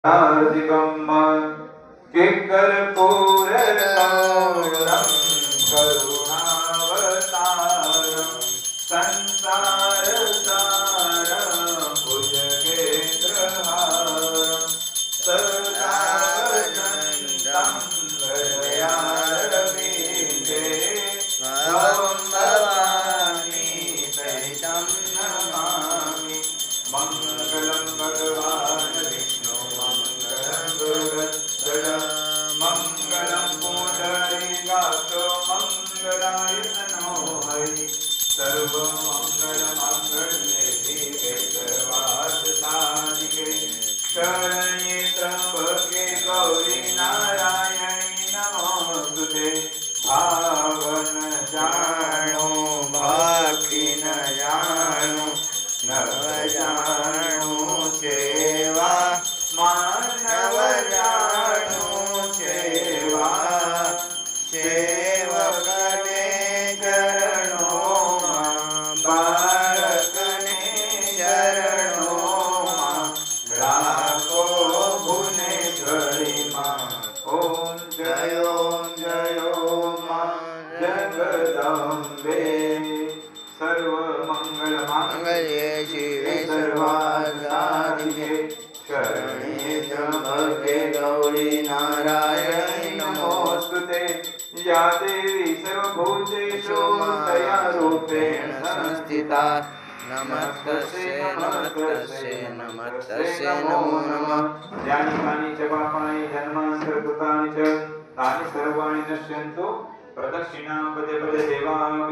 हार्दिकम् किङ्करपूरगौरं करुणावतारं संसारसारं भुजगेन्द्रहारं सदा वसन्तं हृदयारविन्दे भवं भवानी सहितं नमामि। मङ्गलं भगवान् विष्णु मङ्गलं गुरुवत्सल मङ्गलं पुण्डरीकाक्षो मङ्गलाय तनो हरि सर्वमङ्गलमाङ्गल्ये शिवे सर्वार्थसाधिके शरण्ये त्र्यम्बके गौरी नारायणी नमोस्तुते। भाव न जानो भक्ति न जानो न जानो सेवा मानव जानो सेवा सेवकने चरणों बालकने चरणों लाखो भुवनेश्वरी मां ओम जयो मां जगदम्बे। सर्वमङ्गलमाङ्गल्ये शिवे सर्वार्थसाधिके शरण्ये त्र्यम्बके गौरी नारायणी नमोस्तुते। या देवी सर्वभूतेषु दयारूपेण संस्थिता नमस्तस्यै नमस्तस्यै नमस्तस्यै नमो नमः। यानि कानि च पापानि जन्मान्तरकृतानि च तानि सर्वाणि नश्यन्तु प्रदक्षिणां पदे पदे देवा